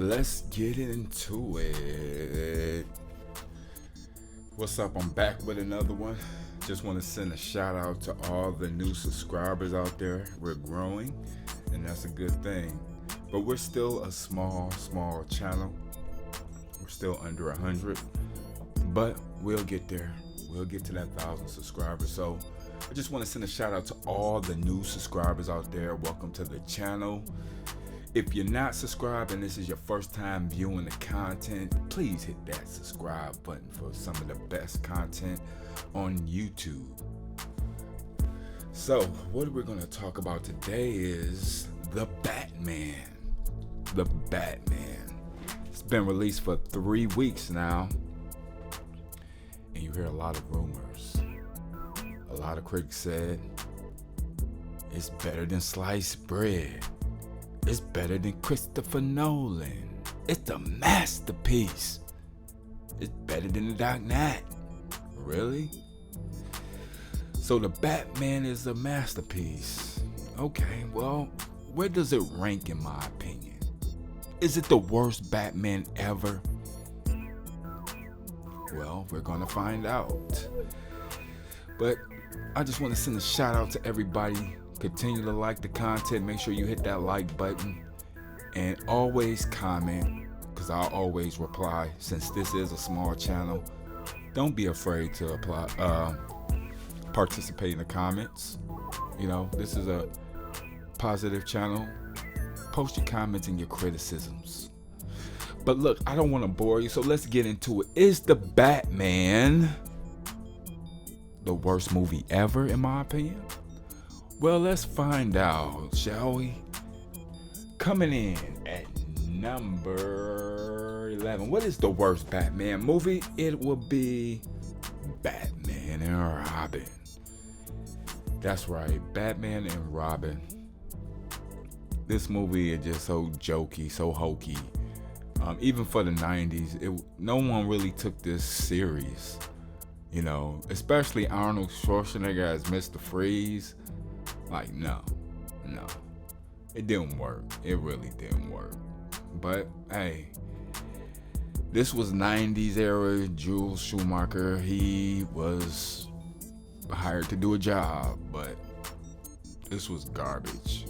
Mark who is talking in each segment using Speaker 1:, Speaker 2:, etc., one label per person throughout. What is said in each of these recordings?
Speaker 1: Let's get into it. What's up? I'm back with another one. Just want to send a shout out to all the new subscribers out there. We're growing, and that's a good thing. But we're still a small channel. We're still under 100, but we'll get there. We'll get to that 1,000 subscribers. So I just want to send a shout out to all the new subscribers out there. Welcome to the channel. If you're not subscribed and this is your first time viewing the content, please hit that subscribe button for some of the best content on YouTube. So what we're going to talk about today is the Batman. The Batman. It's been released for 3 weeks now, and you hear a lot of rumors. A lot of critics said it's better than sliced bread. It's better than Christopher Nolan. It's a masterpiece. It's better than The Dark Knight. Really? So the Batman is a masterpiece. Okay, well, where does it rank in my opinion? Is it the worst Batman ever? Well, we're gonna find out. But I just want to send a shout out to everybody. Continue to like the content. Make sure you hit that like button. And always comment, because I'll always reply since this is a small channel. Don't be afraid to participate in the comments. You know, this is a positive channel. Post your comments and your criticisms. But look, I don't want to bore you, so let's get into it. Is the Batman the worst movie ever, in my opinion? Well, let's find out, shall we? Coming in at number 11. What is the worst Batman movie? It will be Batman and Robin. That's right, Batman and Robin. This movie is just so jokey, so hokey. Even for the 90s, no one really took this serious. You know, especially Arnold Schwarzenegger as Mr. Freeze. Like, no. It didn't work. It really didn't work. But, hey, this was 90s era. Joel Schumacher, he was hired to do a job, but this was garbage.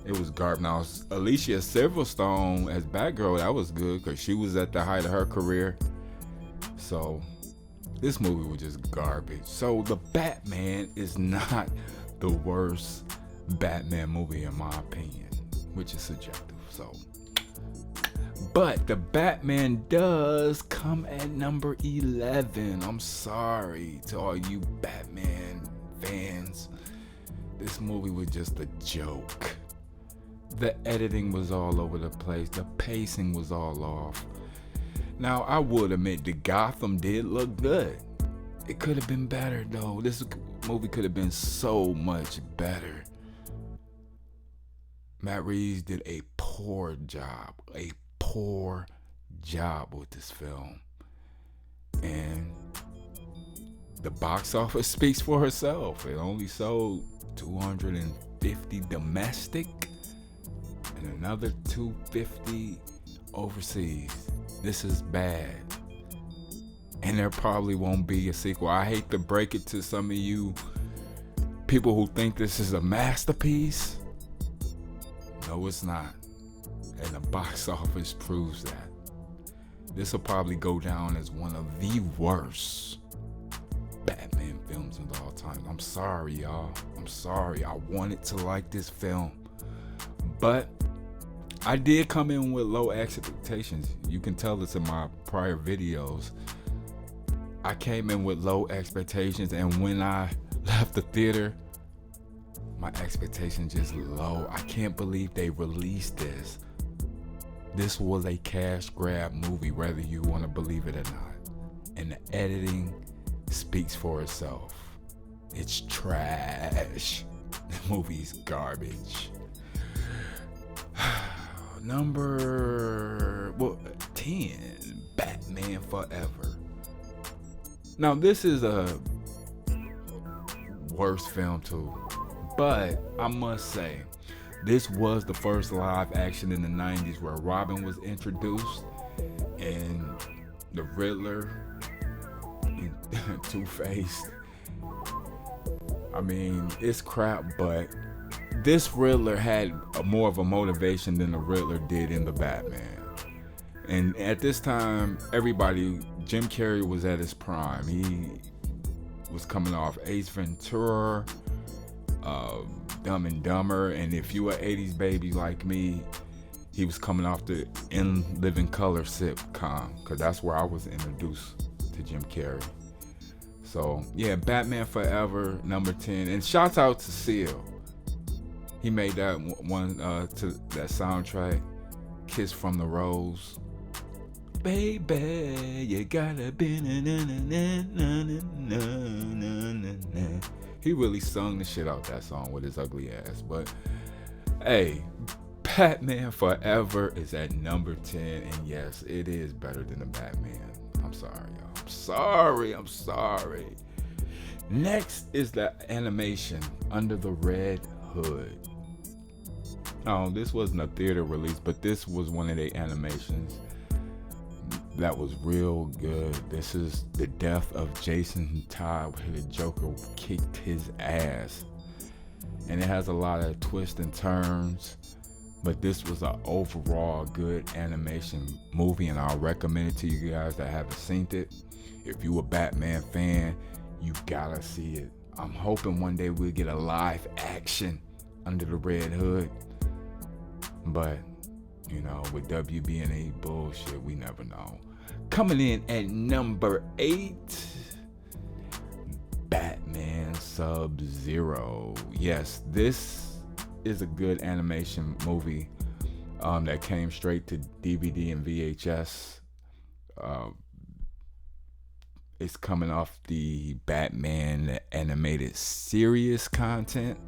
Speaker 1: It was garbage. Now, Alicia Silverstone as Batgirl, that was good because she was at the height of her career. So, this movie was just garbage. So, the Batman is not the worst Batman movie in my opinion, which is subjective. So, but the Batman does come at number 11. I'm sorry to all you Batman fans. This movie was just a joke. The editing was all over the place. The pacing was all off. Now, I would admit the Gotham did look good. It could have been better though. This movie could have been so much better. Matt Reeves did a poor job with this film. And the box office speaks for itself. It only sold 250 domestic and another 250 overseas. This is bad. And there probably won't be a sequel. I hate to break it to some of you people who think this is a masterpiece. No, it's not. And the box office proves that. This will probably go down as one of the worst Batman films of all time. I'm sorry, y'all. I'm sorry. I wanted to like this film. But I did come in with low expectations. You can tell this in my prior videos. I came in with low expectations, and when I left the theater, my expectations just low. I can't believe they released this. This was a cash grab movie, whether you want to believe it or not. And the editing speaks for itself. It's trash. The movie's garbage. Number 10, Batman Forever. Now, this is a worst film too, but I must say This was the first live action in the 90s where Robin was introduced and the Riddler, Two-Face. I mean, it's crap, but this Riddler had more of a motivation than the Riddler did in the Batman. And at this time, Jim Carrey was at his prime. He was coming off Ace Ventura, Dumb and Dumber, and if you were 80s baby like me, he was coming off the In Living Color sitcom, because that's where I was introduced to Jim Carrey. So yeah, Batman Forever, number 10. And shouts out to Seal. He made that one to that soundtrack, Kiss from the Rose. Baby, you gotta be He really sung the shit out that song with his ugly ass. But hey, Batman Forever is at number 10, and yes, it is better than the Batman. I'm sorry, y'all. I'm sorry. Next is the animation Under the Red Hood. Oh, this wasn't a theater release, but this was one of the animations that was real good. This is the death of Jason Todd, where the Joker kicked his ass. And it has a lot of twists and turns, but this was an overall good animation movie, and I'll recommend it to you guys that haven't seen it. If you a Batman fan, you gotta see it. I'm hoping one day we'll get a live action Under the Red Hood, but you know, with WB&E bullshit, we never know. Coming in at number 8, Batman Sub-Zero. Yes, this is a good animation movie that came straight to DVD and VHS. It's coming off the Batman animated series content.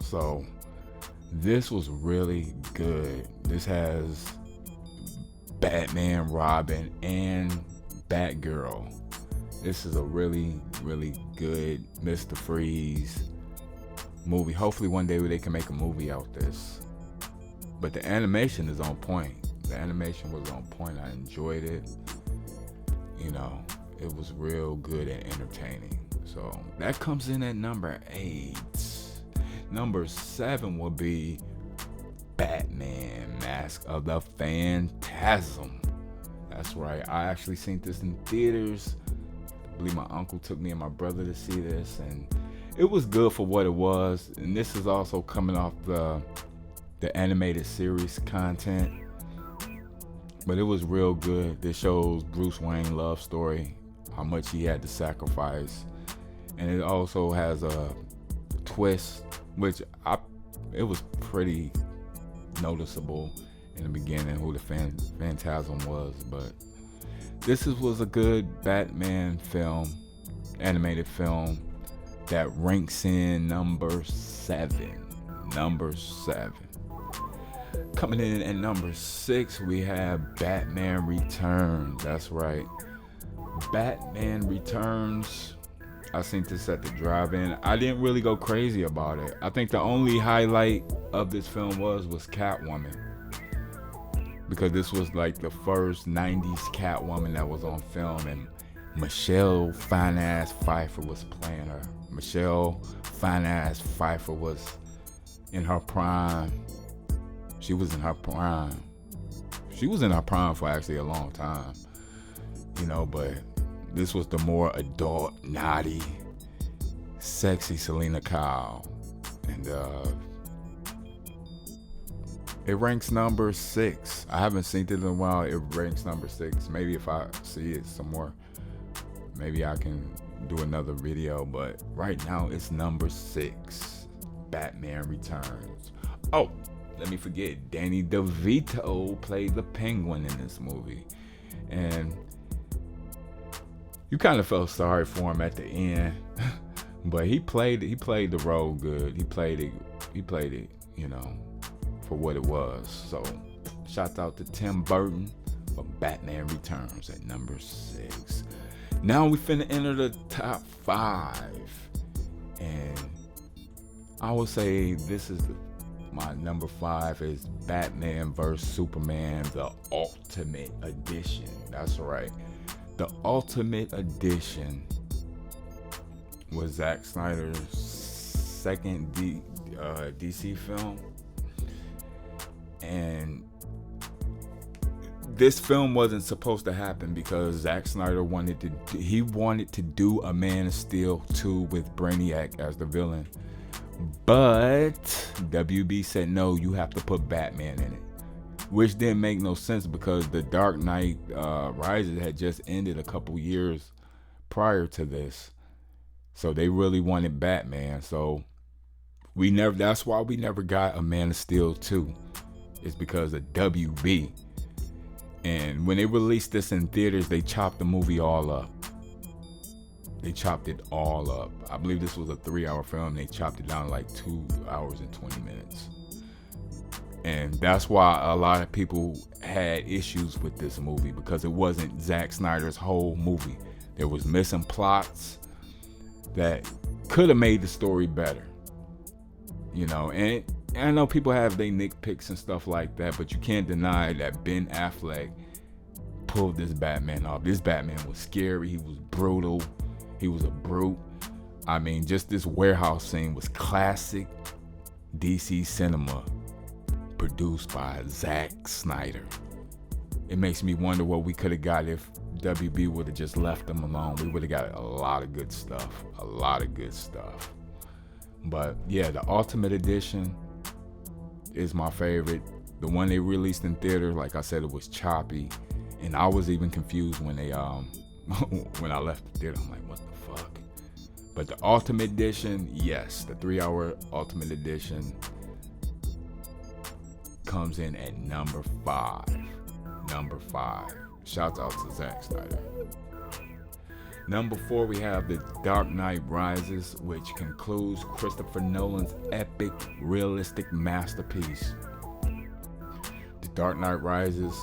Speaker 1: So this was really good. This has Batman, Robin, and Batgirl. This is a really, really good Mr. Freeze movie. Hopefully one day they can make a movie out this. But the animation is on point. The animation was on point. I enjoyed it. You know, it was real good and entertaining. So that comes in at number 8. Number 7 will be Batman Mask of the Phantasm. That's right. I actually seen this in theaters. I believe my uncle took me and my brother to see this, and it was good for what it was. And this is also coming off the animated series content, but it was real good. This shows Bruce Wayne's love story, how much he had to sacrifice, and it also has a twist, which it was pretty noticeable in the beginning who the Phantasm was. But this was a good Batman film, animated film, that ranks in number 7. Coming in at number 6, we have Batman Returns. That's right, Batman Returns. I seen this at the drive-in. I didn't really go crazy about it. I think the only highlight of this film was Catwoman, because this was like the first 90s Catwoman that was on film, and Michelle Fine-Ass Pfeiffer was playing her. Michelle Fine-Ass Pfeiffer was in her prime. She was in her prime. She was in her prime for actually a long time, you know, but this was the more adult, naughty, sexy Selena Kyle. And it ranks number 6. I haven't seen it in a while. It ranks number 6. Maybe if I see it some more, maybe I can do another video. But right now, it's number 6. Batman Returns. Oh, let me forget. Danny DeVito played the Penguin in this movie. And you kind of felt sorry for him at the end, but he played the role good. He played it, you know, for what it was. So, shout out to Tim Burton for Batman Returns at number 6. Now we finna enter the top 5, and I would say this is my number 5 is Batman vs Superman, the Ultimate Edition. That's right. The Ultimate Edition was Zack Snyder's second DC film. And this film wasn't supposed to happen because Zack Snyder wanted to do a Man of Steel 2 with Brainiac as the villain. But WB said no, you have to put Batman in it. Which didn't make no sense because The Dark Knight Rises had just ended a couple years prior to this. So they really wanted Batman. So that's why we never got a Man of Steel 2. It's because of WB. And when they released this in theaters, they chopped the movie all up. They chopped it all up. I believe this was a 3-hour film. They chopped it down to like 2 hours and 20 minutes. And that's why a lot of people had issues with this movie, because it wasn't Zack Snyder's whole movie. There was missing plots that could have made the story better. You know, and I know people have their nitpicks and stuff like that, but you can't deny that Ben Affleck pulled this Batman off. This Batman was scary. He was brutal. He was a brute. I mean, just this warehouse scene was classic DC cinema produced by Zack Snyder. It makes me wonder what we could have got if WB would have just left them alone. We would have got a lot of good stuff. A lot of good stuff. But yeah, the Ultimate Edition is my favorite. The one they released in theater, like I said, it was choppy. And I was even confused when they when I left the theater. I'm like, what the fuck? But the Ultimate Edition, yes, the 3-hour Ultimate Edition comes in at number 5. Number 5. Shouts out to Zack Snyder. Number 4, we have The Dark Knight Rises, which concludes Christopher Nolan's epic, realistic masterpiece. The Dark Knight Rises,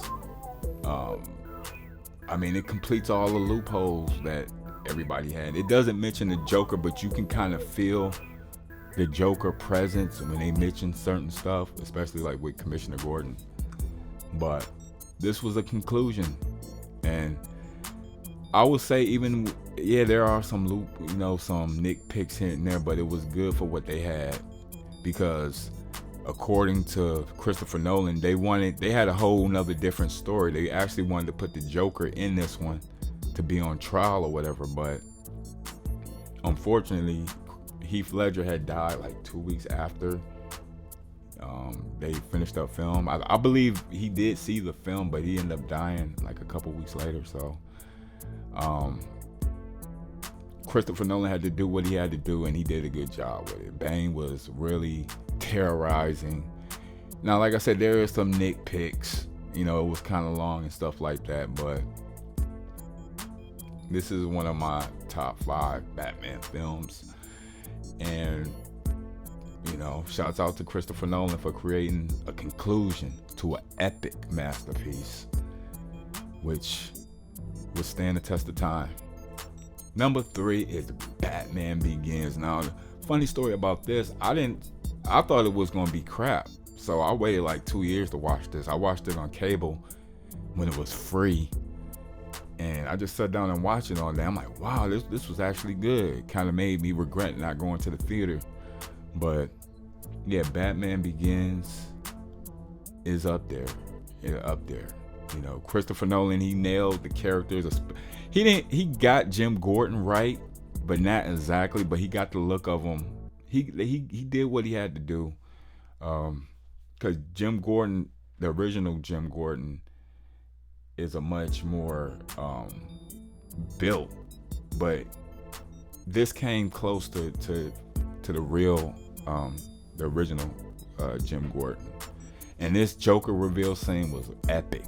Speaker 1: I mean, it completes all the loopholes that everybody had. It doesn't mention the Joker, but you can kind of feel the Joker presence when they mention certain stuff, especially like with Commissioner Gordon. But this was a conclusion, and I would say even, yeah, there are some some nitpicks here and there, but it was good for what they had, because according to Christopher Nolan, they had a whole nother different story. They actually wanted to put the Joker in this one to be on trial or whatever, but unfortunately Heath Ledger had died like 2 weeks after they finished up film. I believe he did see the film, but he ended up dying like a couple weeks later. So Christopher Nolan had to do what he had to do, and he did a good job with it. Bane was really terrorizing. Now, like I said, there are some nitpicks. You know, it was kind of long and stuff like that, but this is one of my top 5 Batman films. And, you know, shouts out to Christopher Nolan for creating a conclusion to an epic masterpiece, which will stand the test of time. Number 3 is Batman Begins. Now, the funny story about this, I thought it was gonna be crap, so I waited like 2 years to watch this. I watched it on cable when it was free, and I just sat down and watched it all day. I'm like, wow, this was actually good. Kind of made me regret not going to the theater. But yeah, Batman Begins is up there. You know, Christopher Nolan, he nailed the characters. He got Jim Gordon right, but not exactly. But he got the look of him. He did what he had to do. Because Jim Gordon, the original Jim Gordon, is a much more built, but this came close to the real, the original Jim Gordon. And this Joker reveal scene was epic,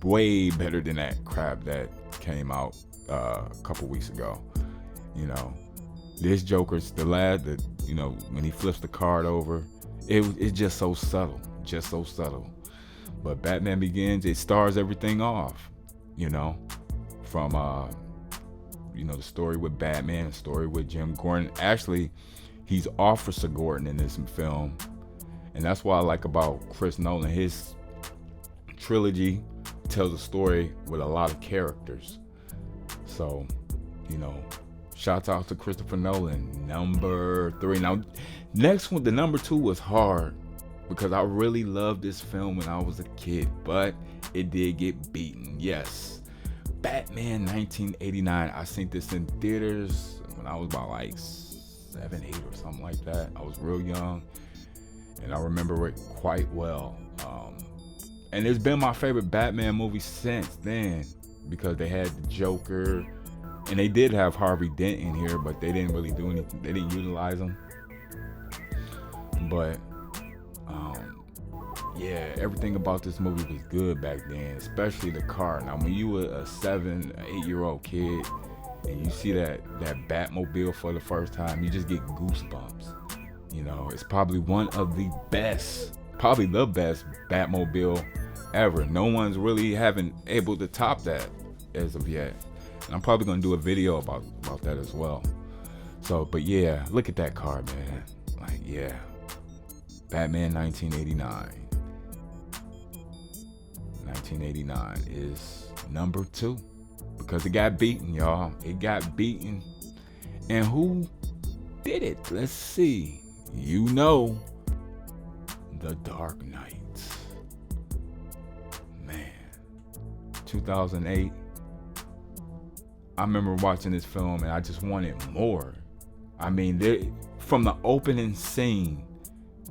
Speaker 1: way better than that crap that came out a couple weeks ago. You know, this Joker's the lad that, you know, when he flips the card over, it's just so subtle. But Batman Begins, it stars everything off, you know, from you know, the story with Batman, the story with Jim Gordon. Actually, He's Officer Gordon in this film, and that's what I like about Chris Nolan. His trilogy tells a story with a lot of characters. So, you know, shouts out to Christopher Nolan, number 3. Now, next one, the number 2 was hard because I really loved this film when I was a kid, but it did get beaten. Yes, Batman 1989. I seen this in theaters when I was about like 7, 8 or something like that. I was real young, and I remember it quite well. And it's been my favorite Batman movie since then because they had the Joker, and they did have Harvey Dent in here, but they didn't really do anything. They didn't utilize him. But yeah, everything about this movie was good back then, especially the car. Now, when you were a 7, 8-year-old kid and you see that Batmobile for the first time, you just get goosebumps. You know, it's probably one of the best, probably the best Batmobile ever. No one's really haven't able to top that as of yet. And I'm probably gonna do a video about that as well. So, but yeah, look at that car, man. Like, yeah, Batman 1989. 1989 is number 2 because it got beaten, y'all. It got beaten. And who did it? Let's see. You know, The Dark Knight. Man, 2008. I remember watching this film and I just wanted more. I mean, from the opening scene,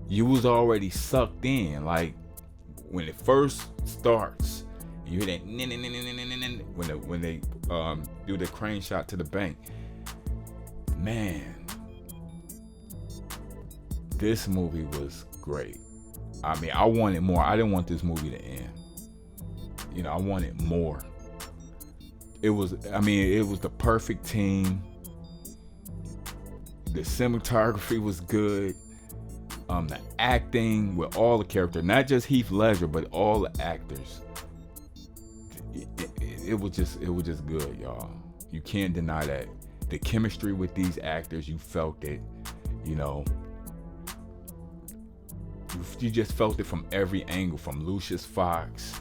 Speaker 1: you was already sucked in. Like, when it first starts, you hear that when they do the crane shot to the bank. Man, this movie was great. I mean, I wanted more. I didn't want this movie to end. You know, I wanted more. It was the perfect team. The cinematography was good. The acting with all the characters, not just Heath Ledger, but all the actors. It was just good, y'all. You can't deny that. The chemistry with these actors, you felt it. You know, you just felt it from every angle, from Lucius Fox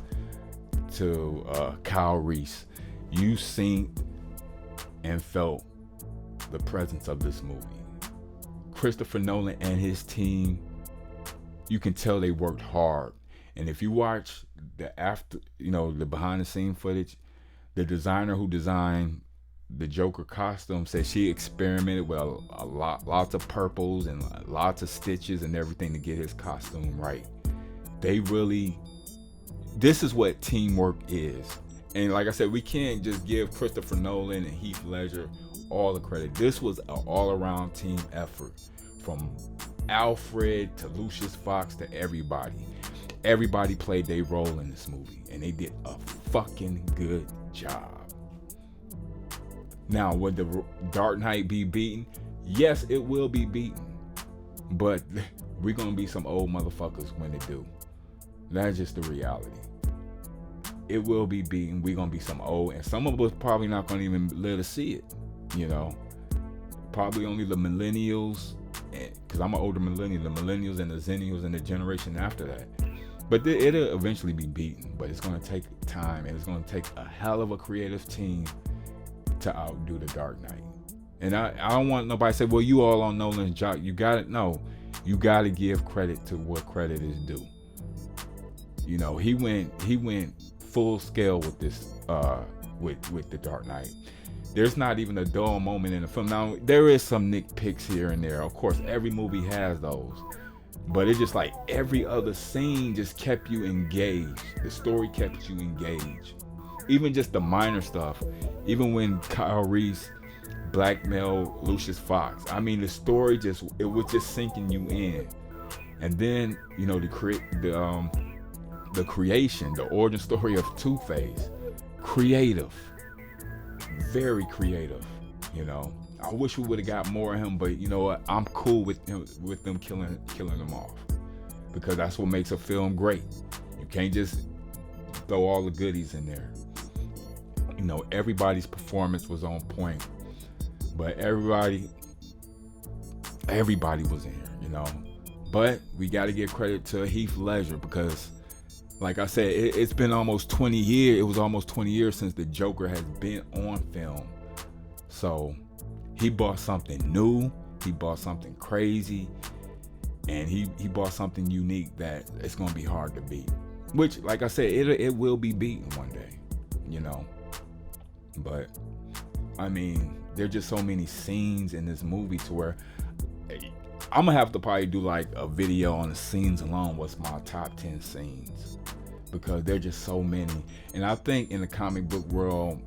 Speaker 1: to Kyle Reese. You seen and felt the presence of this movie. Christopher Nolan and his team, you can tell they worked hard. And if you watch the behind the scene footage, the designer who designed the Joker costume said she experimented with lots of purples and lots of stitches and everything to get his costume right. This is what teamwork is. And like I said, we can't just give Christopher Nolan and Heath Ledger all the credit. This was an all-around team effort, from Alfred to Lucius Fox to everybody. Everybody played their role in this movie, and they did a fucking good job. Now, would the Dark Knight be beaten? Yes, it will be beaten, but we're gonna be some old motherfuckers when it do. That's just the reality. It will be beaten. We're gonna be some old, and some of us probably not gonna even live to see it. You know, probably only the millennials, because I'm an older millennial, the millennials and the zennials and the generation after that. But it'll eventually be beaten, but it's going to take time, and it's going to take a hell of a creative team to outdo the Dark Knight. And I don't want nobody to say, well, you all on Nolan's job. You got it. No, you got to give credit to what credit is due. You know, he went full scale with this, with the Dark Knight. There's not even a dull moment in the film. Now, there is some nitpicks here and there. Of course, every movie has those. But it's just like every other scene just kept you engaged. The story kept you engaged. Even just the minor stuff. Even when Kyle Reese blackmailed Lucius Fox. I mean, the story it was just sinking you in. And then, you know, the creation, the origin story of Two-Face. Creative. Very creative, you know. I wish we would have got more of him, but you know what? I'm cool with them killing him off, because that's what makes a film great. You can't just throw all the goodies in there. You know, everybody's performance was on point, but everybody Everybody was in here, you know. But we got to give credit to Heath Ledger because, like I said, it's been almost 20 years. It was almost 20 years since the Joker has been on film. So he bought something new. He bought something crazy. And he bought something unique that it's going to be hard to beat. Which, like I said, it will be beaten one day, you know. But, I mean, there's just so many scenes in this movie to where I'm going to have to probably do like a video on the scenes alone. What's my top 10 scenes? Because there's just so many. And I think in the comic book world,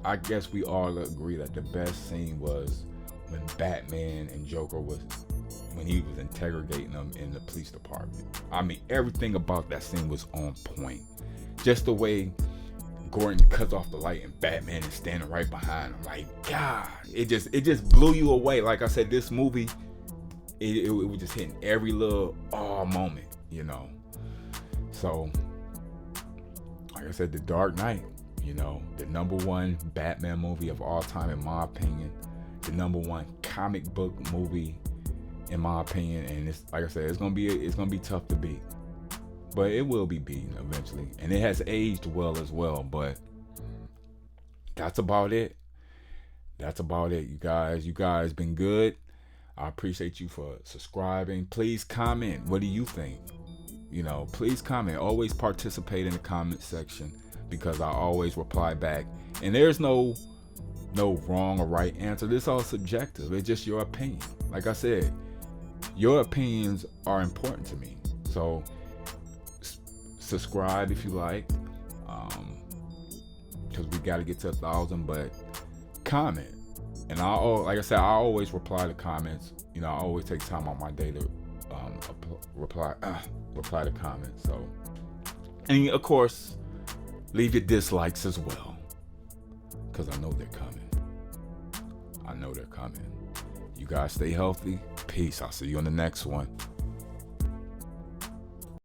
Speaker 1: I guess we all agree that the best scene was when Batman and Joker when he was interrogating them in the police department. I mean, everything about that scene was on point. Just the way Gordon cuts off the light and Batman is standing right behind him. Like, God, it just blew you away. Like I said, this movie, it was just hitting every little moment, you know. So, like I said, The Dark Knight, you know, the #1 Batman movie of all time, in my opinion. The #1 comic book movie, in my opinion. And it's, like I said, it's gonna be tough to beat, but it will be beaten eventually. And it has aged well as well. But that's about it. You guys been good. I appreciate you for subscribing. Please comment. What do you think? You know, please comment. Always participate in the comment section because I always reply back. And there's no wrong or right answer. This is all subjective. It's just your opinion. Like I said, your opinions are important to me. So subscribe if you like, because we got to get to 1,000. But comment, and like I said, I always reply to comments. You know, I always take time on my day to reply to comments. So, and of course, leave your dislikes as well, because I know they're coming. You guys stay healthy. Peace. I'll see you on the next one.